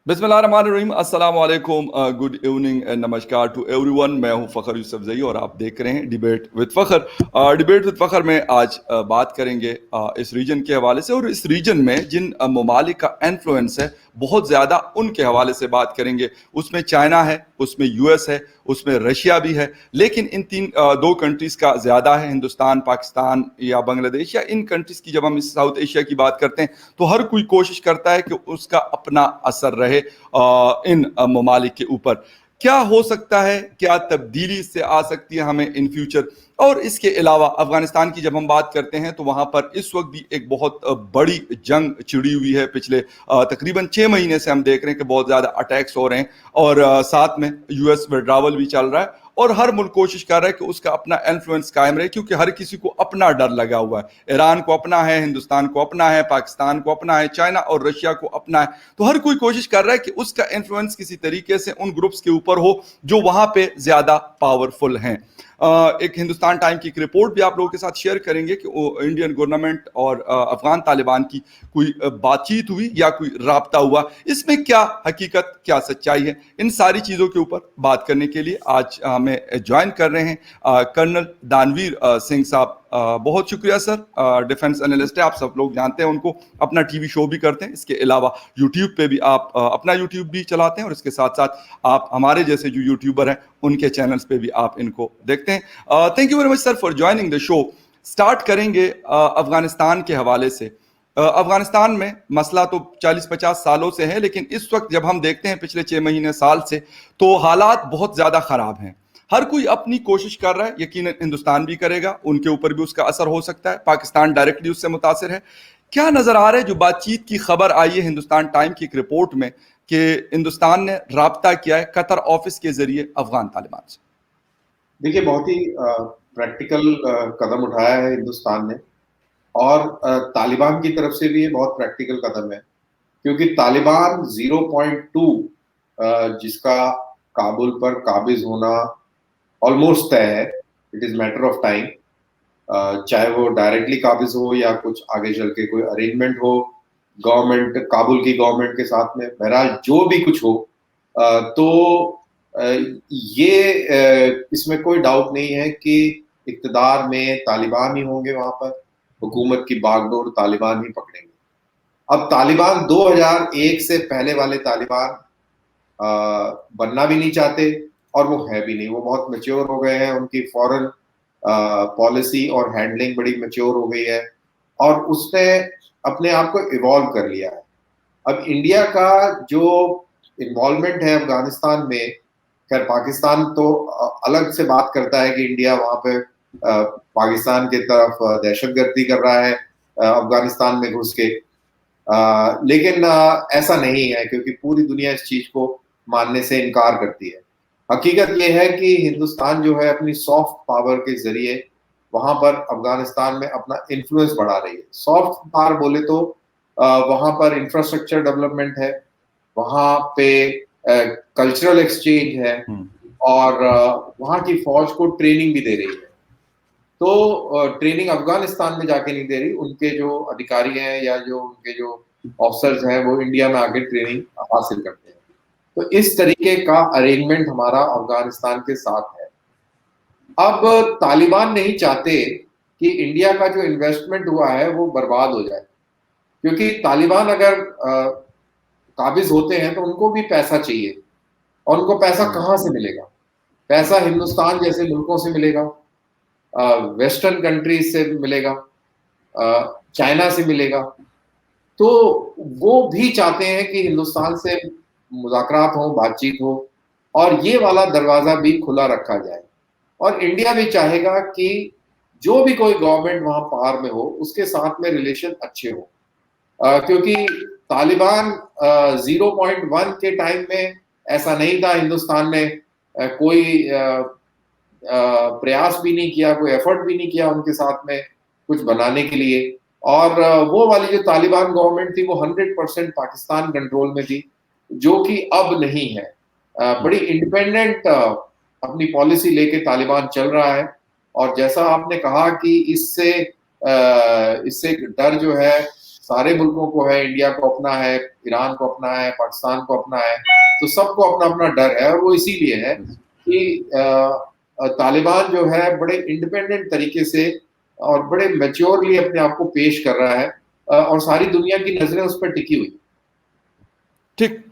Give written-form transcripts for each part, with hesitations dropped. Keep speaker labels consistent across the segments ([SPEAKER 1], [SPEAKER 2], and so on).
[SPEAKER 1] बिस्मिल्लाहिर्रहमानिर्रहीम, अस्सलाम वालेकुम, गुड इवनिंग एंड नमस्कार टू एवरीवन। मैं हूं फ़खर यूसुफजई और आप देख रहे हैं debate with Fakhar. Debate with Fakhar में आज बात करेंगे इस रीजन के हवाले से, और इस रीजन में जिन ममालिक का इन्फ्लुएंस है बहुत ज़्यादा, उनके हवाले से बात करेंगे। उसमें चाइना है, उसमें यूएस है, उसमें रशिया भी है, लेकिन इन दो कंट्रीज़ का ज़्यादा है। हिंदुस्तान, पाकिस्तान या बांग्लादेश या इन कंट्रीज़ की जब हम इस साउथ एशिया की बात करते हैं तो हर कोई कोशिश करता है कि उसका अपना असर रहे इन ममालिक के ऊपर। क्या हो सकता है, क्या तब्दीली इससे आ सकती है हमें इन फ्यूचर। और इसके अलावा अफगानिस्तान की जब हम बात करते हैं तो वहां पर इस वक्त भी एक बहुत बड़ी जंग छिड़ी हुई है। पिछले तकरीबन 6 महीने से हम देख रहे हैं कि बहुत ज्यादा अटैक्स हो रहे हैं, और साथ में यूएस विड्रावल भी चल रहा है, और हर मुल्क कोशिश कर रहा है कि उसका अपना इन्फ्लुएंस कायम रहे, क्योंकि हर किसी को अपना डर लगा हुआ है। ईरान को अपना है, हिंदुस्तान को अपना है, पाकिस्तान को अपना है, चाइना और रशिया को अपना है। तो हर कोई कोशिश कर रहा है कि उसका इन्फ्लुएंस किसी तरीके से उन ग्रुप्स के ऊपर हो जो वहां पे ज्यादा पावरफुल हैं। एक हिंदुस्तान टाइम की एक रिपोर्ट भी आप लोगों के साथ शेयर करेंगे कि इंडियन गवर्नमेंट और अफगान तालिबान की कोई बातचीत हुई या कोई राब्ता हुआ, इसमें क्या हकीकत, क्या सच्चाई है। इन सारी चीज़ों के ऊपर बात करने के लिए आज हमें ज्वाइन कर रहे हैं कर्नल दानवीर सिंह साहब। बहुत शुक्रिया सर। डिफेंस एनालिस्ट है, आप सब लोग जानते हैं उनको। अपना टीवी शो भी करते हैं, इसके अलावा यूट्यूब पे भी आप अपना यूट्यूब भी चलाते हैं, और इसके साथ साथ आप हमारे जैसे जो यूट्यूबर हैं उनके चैनल्स पे भी आप इनको देखते हैं। Thank you very much sir for joining the show. Start करेंगे अफगानिस्तान के हवाले से। अफगानिस्तान में मसला तो 40-50 सालों से है, लेकिन इस वक्त जब हम देखते हैं पिछले 6 महीने साल से, तो हालात बहुत ज्यादा खराब हैं। हर कोई अपनी कोशिश कर रहा है, यकीनन हिंदुस्तान भी करेगा, उनके ऊपर भी उसका असर हो सकता है। पाकिस्तान डायरेक्टली उससे मुतासिर है। क्या नजर आ रहा है, जो बातचीत की खबर आई है हिंदुस्तान टाइम की एक रिपोर्ट में, कि हिंदुस्तान ने राब्ता किया है कतर ऑफिस के जरिए अफगान तालिबान से।
[SPEAKER 2] देखिए, बहुत ही प्रैक्टिकल कदम उठाया है हिंदुस्तान ने। और तालिबान की तरफ से भी ये बहुत प्रैक्टिकल कदम है, क्योंकि तालिबान 0.2 जिसका काबुल पर काबिज होना ऑलमोस्ट तय है। It is matter of time, चाहे वो डायरेक्टली काबिज हो या कुछ आगे चल के कोई अरेंजमेंट हो गवर्नमेंट, काबुल की गवर्नमेंट के साथ में। बहरहाल जो भी कुछ हो, तो इसमें कोई डाउट नहीं है कि इक्तदार में तालिबान ही होंगे। वहां पर हुकूमत की बागडोर तालिबान ही पकड़ेंगे। अब तालिबान 2001 से पहले वाले तालिबान बनना भी नहीं चाहते, और वो है भी नहीं। वो बहुत मैच्योर हो गए हैं, उनकी फॉरेन पॉलिसी और हैंडलिंग बड़ी मैच्योर हो गई है, और उसने अपने आप को इवॉल्व कर लिया है। अब इंडिया का जो इन्वॉल्वमेंट है अफगानिस्तान में, खैर पाकिस्तान तो अलग से बात करता है कि इंडिया वहां पे पाकिस्तान की तरफ दहशतगर्दी कर रहा है अफगानिस्तान में घुस के। लेकिन ऐसा नहीं है, क्योंकि पूरी दुनिया इस चीज को मानने से इनकार करती है। हकीकत यह है कि हिंदुस्तान जो है अपनी सॉफ्ट पावर के जरिए वहां पर अफगानिस्तान में अपना इन्फ्लुएंस बढ़ा रही है। सॉफ्ट पावर बोले तो वहां पर इंफ्रास्ट्रक्चर डेवलपमेंट है, वहां पे कल्चरल एक्सचेंज है, और वहां की फौज को ट्रेनिंग भी दे रही है। तो ट्रेनिंग अफगानिस्तान में जाके नहीं दे रही, उनके जो अधिकारी हैं या जो उनके जो ऑफिसर्स हैं वो इंडिया में आके ट्रेनिंग हासिल करते हैं। तो इस तरीके का अरेंजमेंट हमारा अफगानिस्तान के साथ है। अब तालिबान नहीं चाहते कि इंडिया का जो इन्वेस्टमेंट हुआ है वो बर्बाद हो जाए, क्योंकि तालिबान अगर काबिज होते हैं तो उनको भी पैसा चाहिए, और उनको पैसा कहाँ से मिलेगा? पैसा हिंदुस्तान जैसे मुल्कों से मिलेगा, वेस्टर्न कंट्रीज से मिलेगा, चाइना से मिलेगा। तो वो भी चाहते हैं कि हिंदुस्तान से मुज़ाकरात हो, बातचीत हो, और ये वाला दरवाजा भी खुला रखा जाए। और इंडिया भी चाहेगा कि जो भी कोई गवर्नमेंट वहां पावर में हो उसके साथ में रिलेशन अच्छे हो, क्योंकि तालिबान 0.1 के टाइम में ऐसा नहीं था। हिंदुस्तान ने कोई प्रयास भी नहीं किया, कोई एफर्ट भी नहीं किया उनके साथ में कुछ बनाने के लिए। और वो वाली जो तालिबान गवर्नमेंट थी वो 100% पाकिस्तान कंट्रोल में थी, जो कि अब नहीं है। बड़ी इंडिपेंडेंट अपनी पॉलिसी लेके तालिबान चल रहा है। और जैसा आपने कहा कि इससे डर जो है सारे मुल्कों को है, इंडिया को अपना है, ईरान को अपना है, पाकिस्तान को अपना है, तो सबको अपना अपना डर है। और वो इसीलिए है कि तालिबान जो है बड़े इंडिपेंडेंट तरीके से और बड़े मैच्योरली अपने आप को पेश कर रहा है, और सारी दुनिया की नजरें उस पर टिकी हुई।
[SPEAKER 1] ठीक।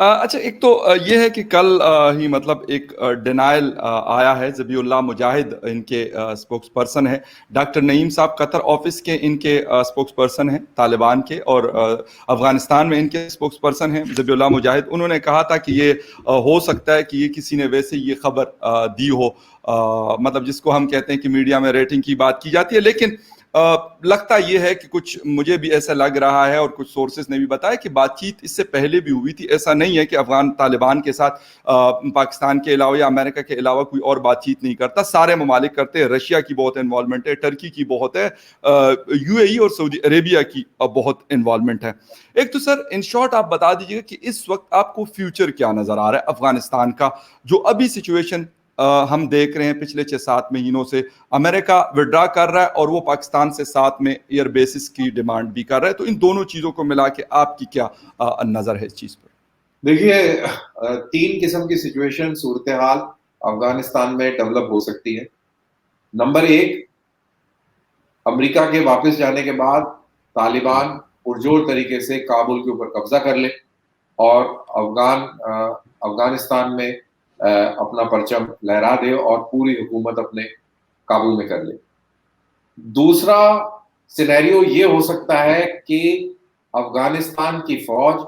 [SPEAKER 1] अच्छा, एक तो ये है कि कल ही मतलब एक डिनायल आया है। ज़बीउल्लाह मुजाहिद इनके स्पोक्स पर्सन है। डॉक्टर नईम साहब कतर ऑफिस के इनके स्पोक्स पर्सन हैं तालिबान के, और अफगानिस्तान में इनके स्पोक्स पर्सन हैं ज़बीउल्लाह मुजाहिद। उन्होंने कहा था कि ये हो सकता है कि ये किसी ने वैसे ये खबर दी हो, मतलब जिसको हम कहते हैं कि मीडिया में रेटिंग की बात की जाती है, लेकिन लगता ये है कि कुछ मुझे भी ऐसा लग रहा है और कुछ सोर्सेज ने भी बताया कि बातचीत इससे पहले भी हुई थी। ऐसा नहीं है कि अफगान तालिबान के साथ पाकिस्तान के अलावा या अमेरिका के अलावा कोई और बातचीत नहीं करता, सारे ममालिक करते हैं। रशिया की बहुत इन्वॉल्वमेंट है, टर्की की बहुत है, यूएई और सऊदी अरेबिया की बहुत इन्वॉल्वमेंट है। एक तो सर इन शॉर्ट आप बता दीजिएगा कि इस वक्त आपको फ्यूचर क्या नजर आ रहा है अफगानिस्तान का, जो अभी सिचुएशन हम देख रहे हैं पिछले 6-7 महीनों से। अमेरिका विड्रा कर रहा है और वो पाकिस्तान से साथ में एयर बेसिस की डिमांड भी कर रहा है, तो इन दोनों चीजों को मिला के आपकी क्या नजर है इस चीज पर?
[SPEAKER 2] देखिए, 3 किस्म की सिचुएशन, सूरत हाल अफगानिस्तान में डेवलप हो सकती है। नंबर 1, अमेरिका के वापस जाने के बाद तालिबान पुरजोर तरीके से काबुल के ऊपर कब्जा कर ले और अफगानिस्तान में अपना परचम लहरा दे और पूरी हुकूमत अपने काबू में कर ले। दूसरा सिनेरियो ये हो सकता है कि अफगानिस्तान की फौज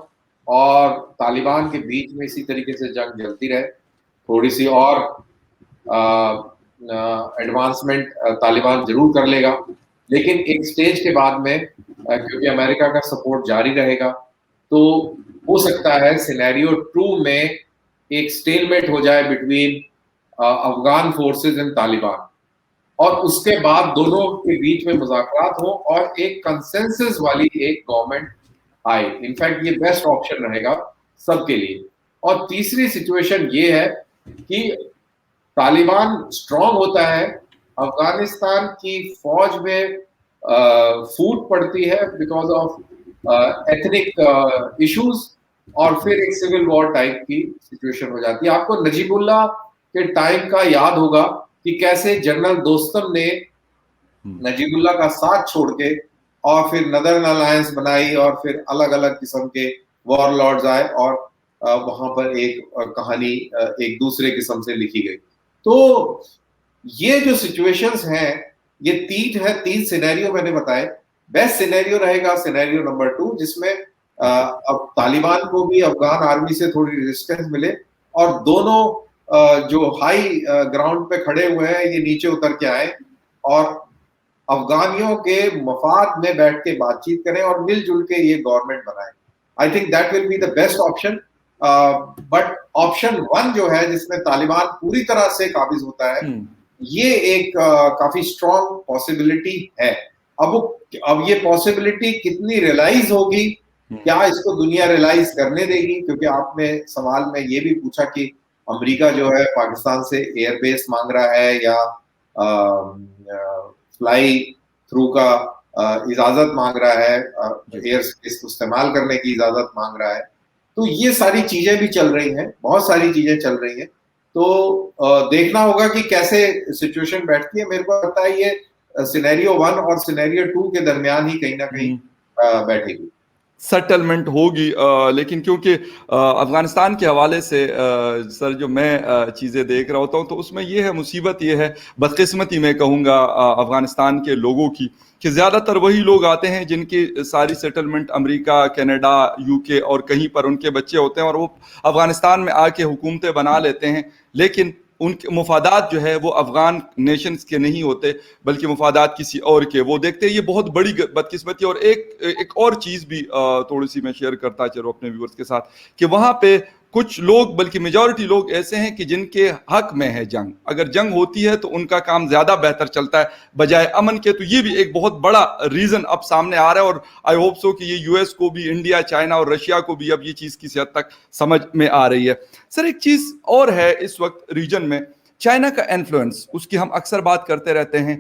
[SPEAKER 2] और तालिबान के बीच में इसी तरीके से जंग चलती रहे, थोड़ी सी और एडवांसमेंट तालिबान जरूर कर लेगा, लेकिन एक स्टेज के बाद में क्योंकि अमेरिका का सपोर्ट जारी रहेगा, तो हो सकता है सिनेरियो 2 में एक स्टेलमेट हो जाए between Afghan forces and Taliban, और उसके बाद दोनों के बीच में मुज़ाकरात हो और एक कंसेंसस वाली एक गवर्नमेंट आए। इनफैक्ट ये बेस्ट ऑप्शन रहेगा सबके लिए। और तीसरी सिचुएशन ये है कि तालिबान स्ट्रांग होता है, अफगानिस्तान की फौज में फूट पड़ती है बिकॉज ऑफ एथनिक इश्यूज, और फिर एक सिविल वॉर टाइप की सिचुएशन हो जाती है। आपको नजीबुल्लाह के टाइम का याद होगा कि कैसे जनरल दोस्तम ने नजीबुल्लाह का साथ छोड़ के और फिर नदर्न अलायंस बनाई और फिर अलग अलग किस्म के वॉरलॉर्ड्स आए और वहां पर एक कहानी एक दूसरे किस्म से लिखी गई। तो ये जो सिचुएशंस हैं, ये 3 सिनेरियो मैंने बताए। बेस्ट सिनेरियो रहेगा सिनेरियो नंबर 2, जिसमें अब तालिबान को भी अफगान आर्मी से थोड़ी रेजिस्टेंस मिले और दोनों जो हाई ग्राउंड पे खड़े हुए हैं ये नीचे उतर के आए और अफगानियों के मफाद में बैठ के बातचीत करें और मिलजुल के ये गवर्नमेंट बनाए। I think that will be the best option. But option 1 जो है, जिसमें तालिबान पूरी तरह से काबिज होता है, ये एक काफी स्ट्रॉन्ग पॉसिबिलिटी है। अब ये पॉसिबिलिटी कितनी रियलाइज होगी, क्या इसको दुनिया रियलाइज करने देगी? क्योंकि आपने सवाल में ये भी पूछा कि अमेरिका जो है पाकिस्तान से एयरबेस मांग रहा है या फ्लाई थ्रू का इजाजत मांग रहा है, एयर स्पेस को इस्तेमाल करने की इजाजत मांग रहा है। तो ये सारी चीजें भी चल रही हैं, बहुत सारी चीजें चल रही हैं। तो देखना होगा कि कैसे सिचुएशन बैठती है। मेरे को लगता है ये सिनेरियो 1 और सिनेरियो 2 के दरमियान ही कहीं ना कहीं बैठेगी,
[SPEAKER 1] सेटलमेंट होगी। लेकिन क्योंकि अफगानिस्तान के हवाले से सर जो मैं चीज़ें देख रहा होता हूँ, तो उसमें ये है, मुसीबत ये है, बदकिस्मती मैं कहूँगा अफगानिस्तान के लोगों की, कि ज़्यादातर वही लोग आते हैं जिनकी सारी सेटलमेंट अमेरिका, कनाडा, यूके और कहीं पर उनके बच्चे होते हैं और वो अफगानिस्तान में आके हुकूमतें बना लेते हैं, लेकिन उनके मुफादात जो है वो अफगान नेशंस के नहीं होते बल्कि मुफादात किसी और के वो देखते हैं। ये बहुत बड़ी बदकिस्मती। और एक और चीज़ भी थोड़ी सी मैं शेयर करता चलूँ अपने व्यूअर्स के साथ, कि वहाँ पे कुछ लोग, बल्कि मेजॉरिटी लोग ऐसे हैं कि जिनके हक में है जंग। अगर जंग होती है तो उनका काम ज्यादा बेहतर चलता है बजाय अमन के। तो ये भी एक बहुत बड़ा रीजन अब सामने आ रहा है और आई होप सो कि ये यूएस को भी, इंडिया, चाइना और रशिया को भी अब ये चीज किसी हद तक समझ में आ रही है। सर एक चीज और है इस वक्त रीजन में चाइना का इन्फ्लुएंस, उसकी हम अक्सर बात करते रहते हैं।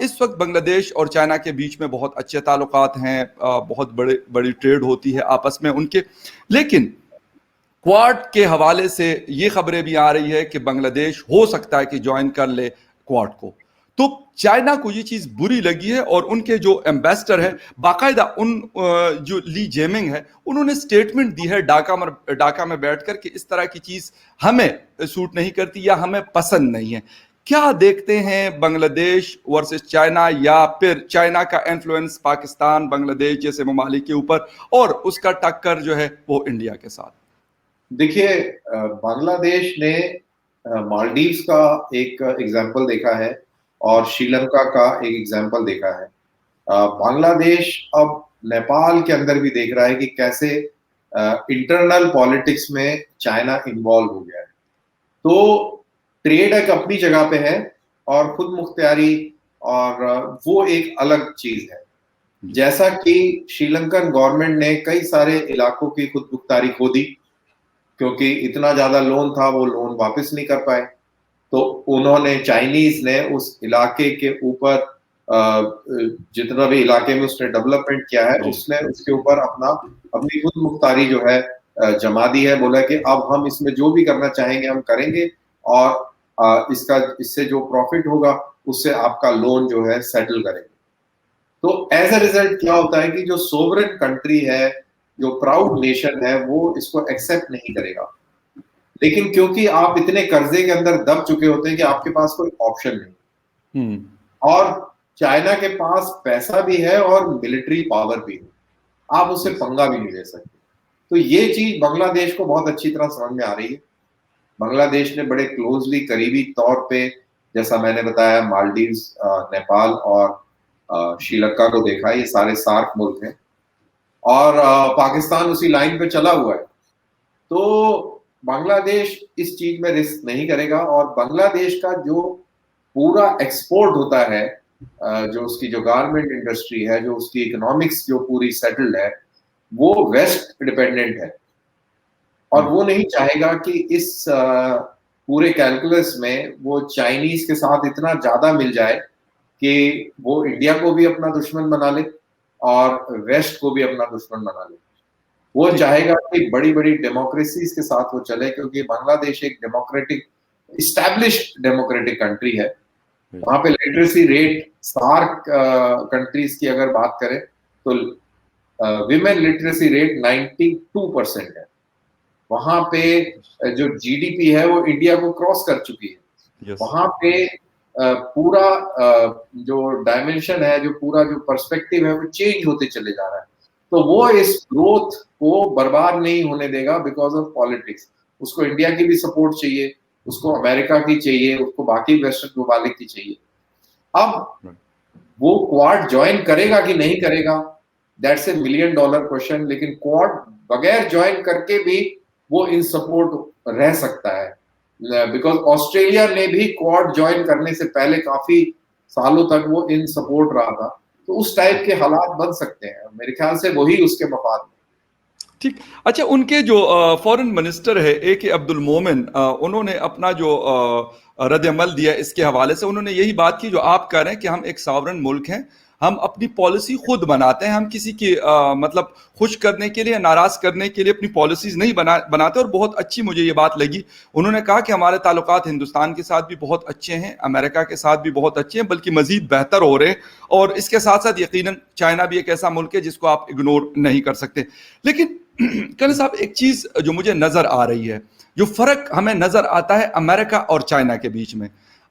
[SPEAKER 1] इस वक्त बांग्लादेश और चाइना के बीच में बहुत अच्छे ताल्लुकात हैं, बहुत बड़ी ट्रेड होती है आपस में उनके। लेकिन क्वाड के हवाले से ये खबरें भी आ रही है कि बांग्लादेश हो सकता है कि ज्वाइन कर ले क्वाड को। तो चाइना को ये चीज बुरी लगी है और उनके जो एम्बेसडर है, बाकायदा जो ली जेमिंग है, उन्होंने स्टेटमेंट दी है ढाका में बैठकर कि इस तरह की चीज हमें सूट नहीं करती या हमें पसंद नहीं है। क्या देखते हैं बांग्लादेश वर्सेस चाइना, या फिर चाइना का इन्फ्लुएंस पाकिस्तान बांग्लादेश जैसे ममालिक के ऊपर और उसका टक्कर जो है वो इंडिया के साथ?
[SPEAKER 2] देखिए, बांग्लादेश ने मालदीव्स का एक एग्जाम्पल देखा है और श्रीलंका का एक एग्जाम्पल देखा है। बांग्लादेश अब नेपाल के अंदर भी देख रहा है कि कैसे इंटरनल पॉलिटिक्स में चाइना इन्वॉल्व हो गया है। तो ट्रेड एक अपनी जगह पे है और खुद मुख्तियारी और वो एक अलग चीज है। जैसा कि श्रीलंकन गवर्नमेंट ने कई सारे इलाकों की खुद मुख्तियारी खो दी क्योंकि इतना ज्यादा लोन था, वो लोन वापस नहीं कर पाए। तो उन्होंने, चाइनीज ने उस इलाके के ऊपर जितना भी इलाके में उसने डेवलपमेंट किया है, उसने उसके ऊपर अपनी खुद मुख्तारी जो है जमा दी है। बोला कि अब हम इसमें जो भी करना चाहेंगे हम करेंगे और इससे जो प्रॉफिट होगा उससे आपका लोन जो है सेटल करेंगे। तो एज अ रिजल्ट क्या होता है कि जो सोवरेन कंट्री है, जो प्राउड नेशन है, वो इसको एक्सेप्ट नहीं करेगा। लेकिन क्योंकि आप इतने कर्जे के अंदर दब चुके होते हैं कि आपके पास कोई ऑप्शन नहीं, और चाइना के पास पैसा भी है और मिलिट्री पावर भी है, आप उससे पंगा भी नहीं ले सकते। तो ये चीज बांग्लादेश को बहुत अच्छी तरह समझ में आ रही है। बांग्लादेश ने बड़े क्लोजली, करीबी तौर पे, जैसा मैंने बताया, मालदीव्स, नेपाल और श्रीलंका को देखा। ये सारे सार्क मुल्क हैं और पाकिस्तान उसी लाइन पे चला हुआ है। तो बांग्लादेश इस चीज में रिस्क नहीं करेगा और बांग्लादेश का जो पूरा एक्सपोर्ट होता है, जो उसकी जो गारमेंट इंडस्ट्री है, जो उसकी इकोनॉमिक्स जो पूरी सेटल्ड है, वो वेस्ट डिपेंडेंट है। और वो नहीं चाहेगा कि इस पूरे कैलकुलस में वो चाइनीज के साथ इतना ज्यादा मिल जाए कि वो इंडिया को भी अपना दुश्मन बना ले और वेस्ट को भी अपना दुश्मन बना ले। वो चाहेगा कि बड़ी बड़ी डेमोक्रेसीज के साथ वो चले, क्योंकि बांग्लादेश एक डेमोक्रेटिक, इस्टेब्लिश्ड डेमोक्रेटिक कंट्री है। वहां पे लिटरेसी रेट, सार्क कंट्रीज की अगर बात करें तो विमेन लिटरेसी रेट 92% है। वहां पे जो जीडीपी है वो इंडिया को क्रॉस कर चुकी है। वहां पे पूरा जो डायमेंशन है, जो पूरा जो पर्सपेक्टिव है, वो चेंज होते चले जा रहा है। तो वो इस ग्रोथ को बर्बाद नहीं होने देगा बिकॉज ऑफ पॉलिटिक्स। उसको इंडिया की भी सपोर्ट चाहिए, उसको अमेरिका की चाहिए, उसको बाकी वेस्टर्न ममालिक की चाहिए। अब वो क्वाड ज्वाइन करेगा कि नहीं करेगा, दैट्स ए $1 मिलियन क्वेश्चन। लेकिन क्वाड बगैर ज्वाइन करके भी वो इन सपोर्ट रह सकता है, बिकॉज ऑस्ट्रेलिया ने भी क्वाड ज्वाइन करने से पहले काफी सालों तक वो इन सपोर्ट रहा था। तो उस टाइप के हालात बन सकते हैं, मेरे ख्याल से वही उसके मफाद में।
[SPEAKER 1] ठीक। अच्छा, उनके जो फॉरेन मिनिस्टर है AK अब्दुल मोमिन, उन्होंने अपना जो रद्द अमल दिया इसके हवाले से, उन्होंने यही बात की जो आप कह रहे हैं कि हम एक सॉवरेन मुल्क हैं, हम अपनी पॉलिसी खुद बनाते हैं, हम किसी की मतलब खुश करने के लिए, नाराज करने के लिए अपनी पॉलिसीज नहीं बनाते। और बहुत अच्छी मुझे ये बात लगी। उन्होंने कहा कि हमारे ताल्लुकात हिंदुस्तान के साथ भी बहुत अच्छे हैं, अमेरिका के साथ भी बहुत अच्छे हैं, बल्कि मजीद बेहतर हो रहे हैं। और इसके साथ साथ यकीनन चाइना भी एक ऐसा मुल्क है जिसको आप इग्नोर नहीं कर सकते। लेकिन कल साहब, एक चीज जो मुझे नजर आ रही है, जो फर्क हमें नजर आता है अमेरिका और चाइना के बीच में,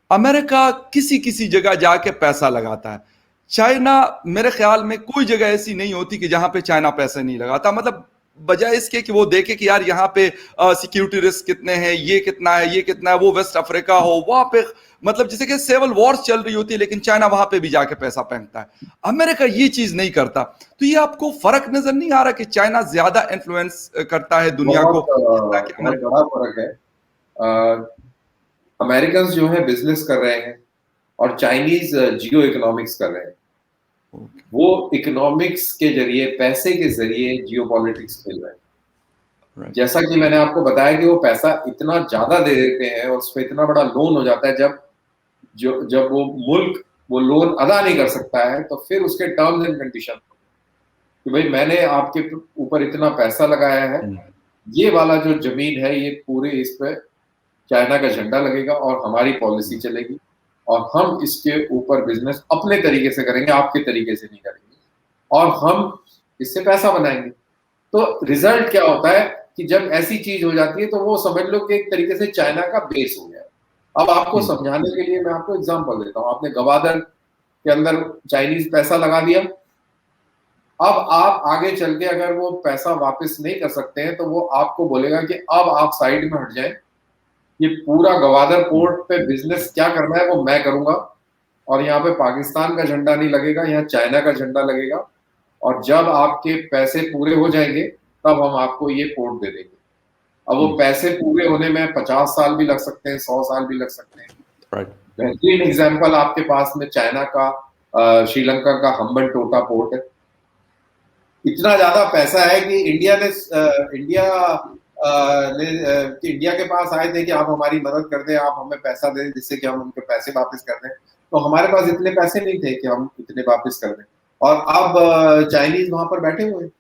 [SPEAKER 1] अमेरिका किसी किसी जगह जाके पैसा लगाता है, चाइना मेरे ख्याल में कोई जगह ऐसी नहीं होती कि जहां पे चाइना पैसे नहीं लगाता। मतलब बजाय इसके कि वो देखे कि यार यहाँ पे सिक्योरिटी रिस्क कितने हैं, ये कितना है, ये कितना है, वो वेस्ट अफ्रीका हो, वहां पे मतलब जैसे कि सिविल वॉर्स चल रही होती है, लेकिन चाइना वहां पे भी जाके पैसा फेंकता है। अमेरिका ये चीज नहीं करता। तो ये आपको फर्क नजर नहीं आ रहा कि चाइना ज्यादा इन्फ्लुएंस करता है दुनिया को?
[SPEAKER 2] बहुत बड़ा फर्क है। अमेरिकन जो है बिजनेस कर रहे हैं और चाइनीज जियो इकोनॉमिक्स कर रहे हैं। वो इकोनॉमिक्स के जरिए, पैसे के जरिए जियो पॉलिटिक्स खेल रहे हैं। जैसा कि मैंने आपको बताया कि वो पैसा इतना ज्यादा दे देते हैं और उस पर इतना बड़ा लोन हो जाता है, जब वो मुल्क वो लोन अदा नहीं कर सकता है, तो फिर उसके टर्म्स एंड कंडीशन कि भाई मैंने आपके ऊपर इतना पैसा लगाया है, ये वाला जो जमीन है ये पूरे इस पे चाइना का झंडा लगेगा और हमारी पॉलिसी चलेगी और हम इसके ऊपर बिजनेस अपने तरीके से करेंगे, आपके तरीके से नहीं करेंगे और हम इससे पैसा बनाएंगे। तो रिजल्ट क्या होता है कि जब ऐसी चीज हो जाती है तो वो समझ लो कि एक तरीके से चाइना का बेस हो गया। अब आपको समझाने के लिए मैं आपको एग्जांपल देता हूँ। आपने गवादर के अंदर चाइनीज पैसा लगा दिया, अब आप आगे चल के अगर वो पैसा वापस नहीं कर सकते हैं तो वो आपको बोलेगा कि अब आप साइड में हट जाएं, ये पूरा गवादर पोर्ट पे बिजनेस क्या करना है वो मैं करूंगा और यहाँ पे पाकिस्तान का झंडा नहीं लगेगा, यहाँ चाइना का झंडा लगेगा और जब आपके पैसे पूरे हो जाएंगे तब हम आपको ये पोर्ट दे देंगे। अब वो पैसे पूरे होने में 50 साल भी लग सकते हैं, 100 साल भी लग सकते हैं। बेहतरीन एग्जाम्पल आपके पास में चाइना का श्रीलंका का हम्बन टोटा पोर्ट है। इतना ज्यादा पैसा है कि इंडिया के पास आए थे कि आप हमारी मदद कर दें, आप हमें पैसा दें जिससे कि हम उनके पैसे वापस कर दें। तो हमारे पास इतने पैसे नहीं थे कि हम इतने वापस कर दें और अब चाइनीज वहां पर बैठे हुए हैं।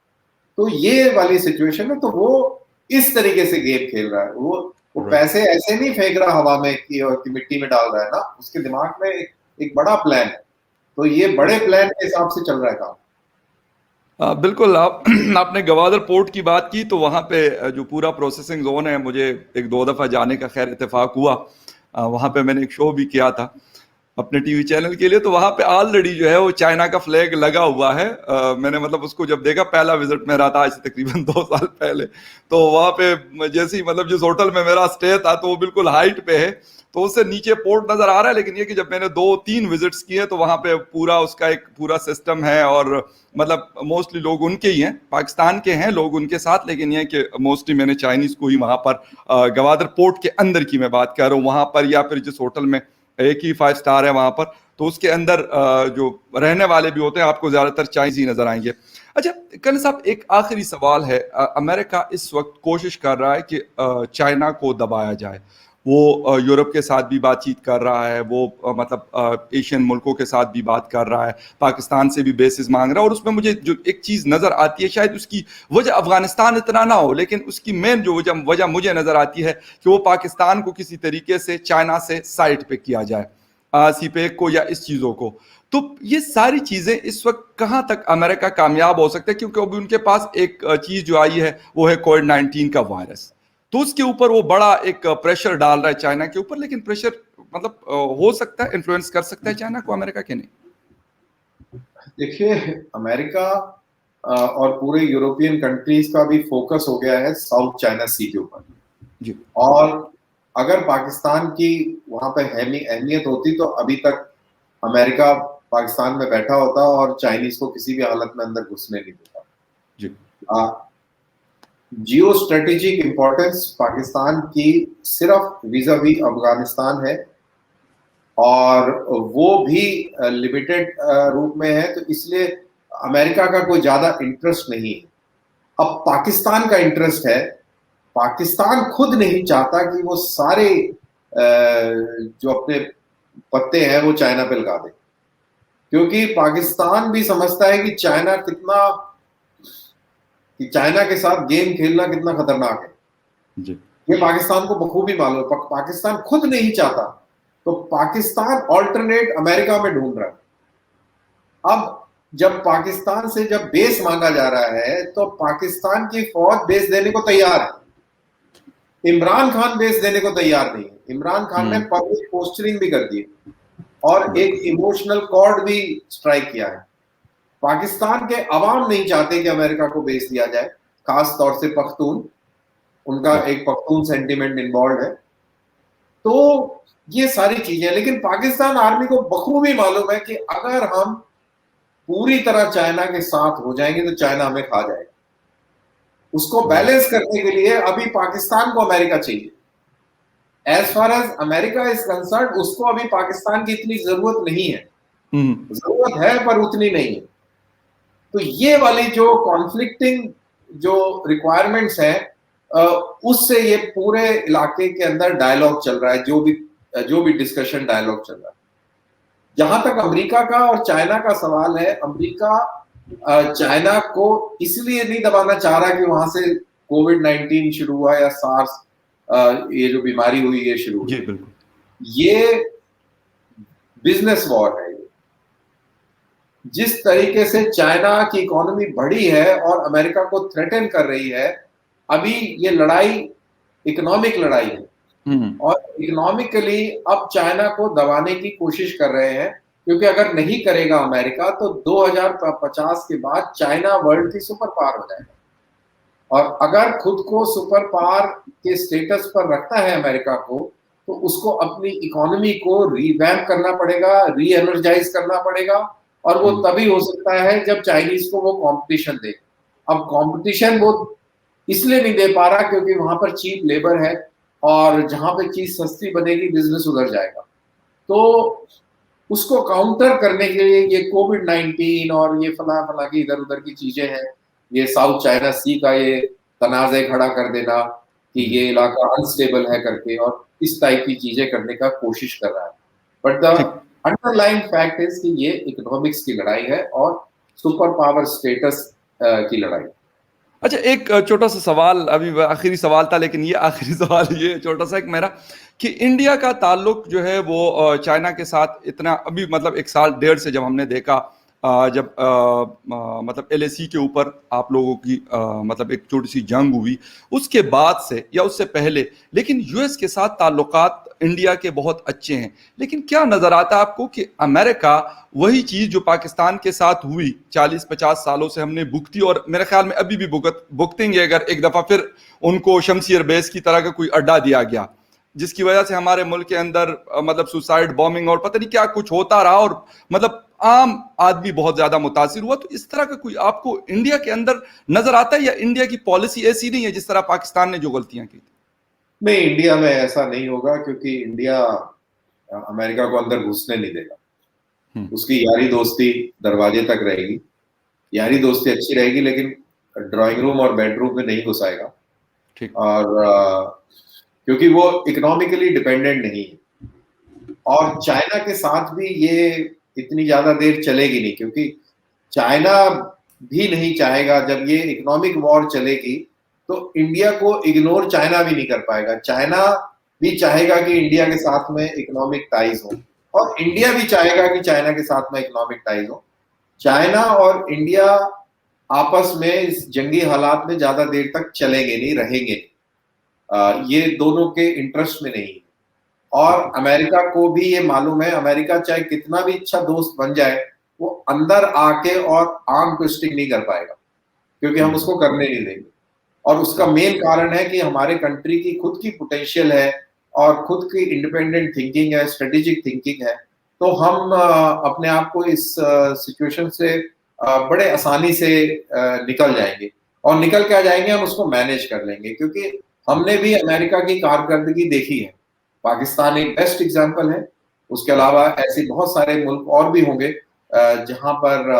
[SPEAKER 2] तो ये वाली सिचुएशन है। तो वो इस तरीके से गेम खेल रहा है। वो पैसे ऐसे नहीं फेंक रहा हवा में कि मिट्टी में डाल रहा है ना, उसके दिमाग में एक बड़ा प्लान है। तो ये बड़े प्लान के हिसाब से चल रहा है काम।
[SPEAKER 1] बिल्कुल। आपने गवादर पोर्ट की बात की तो वहाँ पे जो पूरा प्रोसेसिंग जोन है, मुझे एक दो दफ़ा जाने का खैर इत्तेफाक हुआ। वहाँ पे मैंने एक शो भी किया था अपने टीवी चैनल के लिए। तो वहाँ पे ऑलरेडी जो है वो चाइना का फ्लैग लगा हुआ है। मैंने मतलब उसको जब देखा, पहला विजिट मेरा था आज से तकरीबन 2 साल पहले। तो वहाँ पे जैसे ही मतलब जिस होटल में मेरा स्टे था तो वो बिल्कुल हाइट पे है, तो उससे नीचे पोर्ट नजर आ रहा है। लेकिन ये कि जब मैंने 2-3 विजिट्स किए तो वहाँ पे पूरा उसका एक पूरा सिस्टम है और मतलब मोस्टली लोग उनके ही हैं, पाकिस्तान के हैं लोग उनके साथ। लेकिन ये कि मोस्टली मैंने चाइनीज को ही वहाँ पर गवादर पोर्ट के अंदर की मैं बात कर रहा हूँ वहाँ पर, या फिर जिस होटल में एक ही 5 स्टार है वहां पर, तो उसके अंदर जो रहने वाले भी होते हैं आपको ज्यादातर चाइनीज ही नजर आएंगे। अच्छा कर्नल साहब, एक आखिरी सवाल है। अमेरिका इस वक्त कोशिश कर रहा है कि चाइना को दबाया जाए। वो यूरोप के साथ भी बातचीत कर रहा है, वो मतलब एशियन मुल्कों के साथ भी बात कर रहा है, पाकिस्तान से भी बेसिस मांग रहा है। और उसमें मुझे जो एक चीज़ नज़र आती है, शायद उसकी वजह अफगानिस्तान इतना ना हो, लेकिन उसकी मेन जो वजह मुझे नज़र आती है कि वो पाकिस्तान को किसी तरीके से चाइना से साइड पे किया जाए, सीपेक को या इस चीज़ों को। तो ये सारी चीज़ें इस वक्त कहाँ तक अमेरिका कामयाब हो सकता है, क्योंकि अभी उनके पास एक चीज़ जो आई है वो है कोविड-19 का वायरस। तो उसके ऊपर वो बड़ा एक प्रेशर डाल रहा है चाइना के ऊपर। लेकिन प्रेशर मतलब हो सकता है, इन्फ्लुएंस कर सकता है चाइना को अमेरिका के नहीं।
[SPEAKER 2] देखिए, अमेरिका और पूरे यूरोपियन कंट्रीज का भी फोकस हो गया है साउथ चाइना सी के ऊपर जी। और अगर पाकिस्तान की वहां पे अहमियत होती तो अभी तक अमेरिका पाकिस्तान में बैठा होता और चाइनीज को किसी भी हालत में अंदर घुसने नहीं देता जी। जियो स्ट्रेटेजिक इंपॉर्टेंस पाकिस्तान की सिर्फ विज़ावी अफगानिस्तान है और वो भी लिमिटेड रूप में है, तो इसलिए अमेरिका का कोई ज्यादा इंटरेस्ट नहीं है। अब पाकिस्तान का इंटरेस्ट है। पाकिस्तान खुद नहीं चाहता कि वो सारे जो अपने पत्ते हैं वो चाइना पे लगा दे, क्योंकि पाकिस्तान भी समझता है कि चाइना के साथ गेम खेलना कितना खतरनाक है जी। ये पाकिस्तान को बखूबी मालूम है। पाकिस्तान खुद नहीं चाहता, तो पाकिस्तान ऑल्टरनेट अमेरिका में ढूंढ रहा है। अब जब पाकिस्तान से जब बेस मांगा जा रहा है तो पाकिस्तान की फौज बेस देने को तैयार है, इमरान खान बेस देने को तैयार नहीं है। इमरान खान ने पब्लिक पोस्टरिंग भी कर दी और एक इमोशनल कॉर्ड भी स्ट्राइक किया है। पाकिस्तान के अवाम नहीं चाहते कि अमेरिका को बेस दिया जाए, खास तौर से पख्तून, उनका एक पख्तून सेंटिमेंट इन्वॉल्व है। तो ये सारी चीजें, लेकिन पाकिस्तान आर्मी को बखूबी मालूम है कि अगर हम पूरी तरह चाइना के साथ हो जाएंगे तो चाइना हमें खा जाएगा। उसको बैलेंस करने के लिए अभी पाकिस्तान को अमेरिका चाहिए। As far as America is concern, उसको अभी पाकिस्तान की इतनी जरूरत नहीं है, जरूरत है पर उतनी नहीं है। तो ये वाली जो कॉन्फ्लिक्टिंग जो रिक्वायरमेंट्स हैं, उससे ये पूरे इलाके के अंदर डायलॉग चल रहा है, जो भी डिस्कशन डायलॉग चल रहा है। जहां तक अमेरिका का और चाइना का सवाल है, अमेरिका चाइना को इसलिए नहीं दबाना चाह रहा कि वहां से कोविड-19 शुरू हुआ या सार्स ये जो बीमारी हुई ये शुरू
[SPEAKER 1] जी
[SPEAKER 2] हुई।
[SPEAKER 1] बिल्कुल।
[SPEAKER 2] ये बिजनेस वॉर है। जिस तरीके से चाइना की इकोनॉमी बढ़ी है और अमेरिका को थ्रेटन कर रही है, अभी ये लड़ाई इकोनॉमिक लड़ाई है और इकोनॉमिकली अब चाइना को दबाने की कोशिश कर रहे हैं, क्योंकि अगर नहीं करेगा अमेरिका तो 2050 के बाद चाइना वर्ल्ड की सुपर पावर हो जाएगा। और अगर खुद को सुपर पावर के स्टेटस पर रखता है अमेरिका को, तो उसको अपनी इकोनॉमी को रिवैम्प करना पड़ेगा, री एनर्जाइज करना पड़ेगा, और वो तभी हो सकता है जब चाइनीज को वो कंपटीशन दे। अब कंपटीशन वो इसलिए नहीं दे पा रहा क्योंकि वहां पर चीप लेबर है, और जहां पे चीज सस्ती बनेगी बिजनेस उधर जाएगा। तो उसको काउंटर करने के लिए ये कोविड-19 और ये फला फला की इधर उधर की चीजें हैं, ये साउथ चाइना सी का ये तनाज़े खड़ा कर देना कि ये इलाका अनस्टेबल है करके, और इस टाइप की चीजें करने का कोशिश कर रहा है। बट द
[SPEAKER 1] ठीक।
[SPEAKER 2] अंडरलाइन फैक्ट इज कि ये इकोनॉमिक्स की लड़ाई है और सुपर पावर स्टेटस की लड़ाई।
[SPEAKER 1] अच्छा, एक छोटा सा सवाल, अभी आखिरी सवाल था लेकिन ये आखिरी सवाल ये छोटा सा एक मेरा, कि इंडिया का ताल्लुक जो है वो चाइना के साथ इतना अभी मतलब 1 साल 1.5 से जब हमने देखा, जब मतलब LAC के ऊपर आप लोगों की मतलब एक छोटी सी जंग हुई, उसके बाद से या उससे पहले, लेकिन US के साथ ताल्लुकात इंडिया के बहुत अच्छे हैं। लेकिन क्या नजर आता है आपको कि अमेरिका वही चीज जो पाकिस्तान के साथ हुई 40-50 सालों से हमने भुगती, और मेरे ख्याल में अभी भी भुगतेंगे अगर एक दफा फिर उनको शमशीर बेस की तरह का कोई अड्डा दिया गया, जिसकी वजह से हमारे मुल्क के अंदर मतलब सुसाइड बॉम्बिंग और पता नहीं क्या कुछ होता रहा, और मतलब आम आदमी बहुत ज्यादा मुतासिर हुआ। तो इस तरह का कोई आपको इंडिया के अंदर नजर आता है, या इंडिया की पॉलिसी ऐसी नहीं है जिस तरह पाकिस्तान ने जो गलतियां की?
[SPEAKER 2] नहीं, इंडिया में ऐसा नहीं होगा, क्योंकि इंडिया अमेरिका को अंदर घुसने नहीं देगा। उसकी यारी दोस्ती दरवाजे तक रहेगी, यारी दोस्ती अच्छी रहेगी, लेकिन ड्राइंग रूम और बेडरूम में नहीं घुसाएगा।
[SPEAKER 1] ठीक।
[SPEAKER 2] और क्योंकि वो इकोनॉमिकली डिपेंडेंट नहीं है, और चाइना के साथ भी ये इतनी ज्यादा देर चलेगी नहीं, क्योंकि चाइना भी नहीं चाहेगा, जब ये इकोनॉमिक वॉर चलेगी तो इंडिया को इग्नोर चाइना भी नहीं कर पाएगा। चाइना भी चाहेगा कि इंडिया के साथ में इकोनॉमिक टाइज हो, और इंडिया भी चाहेगा कि चाइना के साथ में इकोनॉमिक टाइज हो। चाइना और इंडिया आपस में इस जंगी हालात में ज्यादा देर तक चलेंगे नहीं, रहेंगे नहीं। ये दोनों के इंटरेस्ट में नहीं। और अमेरिका को भी ये मालूम है, अमेरिका चाहे कितना भी अच्छा दोस्त बन जाए, वो अंदर आके और आर्म ट्विस्टिंग नहीं कर पाएगा, क्योंकि हम उसको करने नहीं देंगे। और उसका मेन कारण है कि हमारे कंट्री की खुद की पोटेंशियल है और खुद की इंडिपेंडेंट थिंकिंग है, स्ट्रेटेजिक थिंकिंग है। तो हम अपने आप को इस सिचुएशन से बड़े आसानी से निकल जाएंगे, और निकल के आ जाएंगे, हम उसको मैनेज कर लेंगे, क्योंकि हमने भी अमेरिका की कारकर्दगी देखी है। पाकिस्तान एक बेस्ट एग्जांपल है, उसके अलावा ऐसे बहुत सारे मुल्क और भी होंगे जहां पर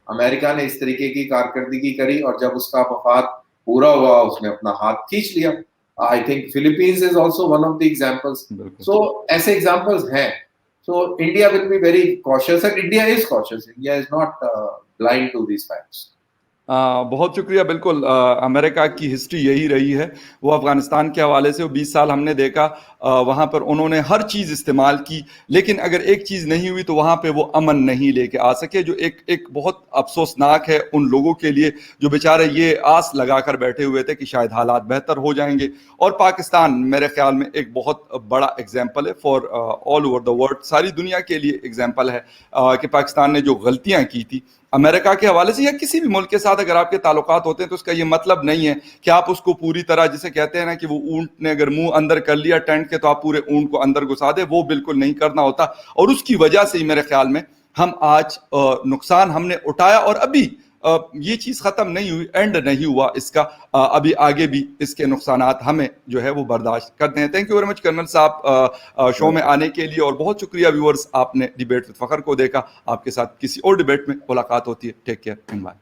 [SPEAKER 2] अमेरिका ने इस तरीके की कारकर्दगी करी, और जब उसका वफाद पूरा हुआ उसने अपना हाथ खींच लिया। I think Philippines is also one of the examples. So ऐसे एग्जांपल्स हैं। So India will be very cautious, and India is cautious. India is not blind to these facts.
[SPEAKER 1] बहुत शुक्रिया। बिल्कुल, अमेरिका की हिस्ट्री यही रही है। वो अफगानिस्तान के हवाले से वो 20 साल हमने देखा, वहाँ पर उन्होंने हर चीज़ इस्तेमाल की, लेकिन अगर एक चीज़ नहीं हुई तो वहाँ पे वो अमन नहीं लेके आ सके, जो एक बहुत अफसोसनाक है उन लोगों के लिए जो बेचारे ये आस लगा कर बैठे हुए थे कि शायद हालात बेहतर हो जाएंगे। और पाकिस्तान मेरे ख्याल में एक बहुत बड़ा एग्जाम्पल है for all over the world, सारी दुनिया के लिए एग्जाम्पल है कि पाकिस्तान ने जो गलतियाँ की थी अमेरिका के हवाले से या किसी भी मुल्क के साथ अगर आपके ताल्लुकात होते हैं, तो उसका ये मतलब नहीं है कि आप उसको पूरी तरह, जिसे कहते हैं ना कि वो ऊंट ने अगर मुंह अंदर कर लिया टेंट के तो आप पूरे ऊंट को अंदर घुसा दे, वो बिल्कुल नहीं करना होता। और उसकी वजह से ही मेरे ख्याल में हम आज नुकसान हमने उठाया, और अभी ये चीज़ ख़त्म नहीं हुई, एंड नहीं हुआ इसका, अभी आगे भी इसके नुकसानात हमें जो है वो बर्दाश्त करते हैं। Thank you very much colonel साहब शो में आने के लिए, और बहुत शुक्रिया व्यूअर्स, आपने डिबेट विद फ़खर को देखा। आपके साथ किसी और डिबेट में मुलाकात होती है। Take care and bye.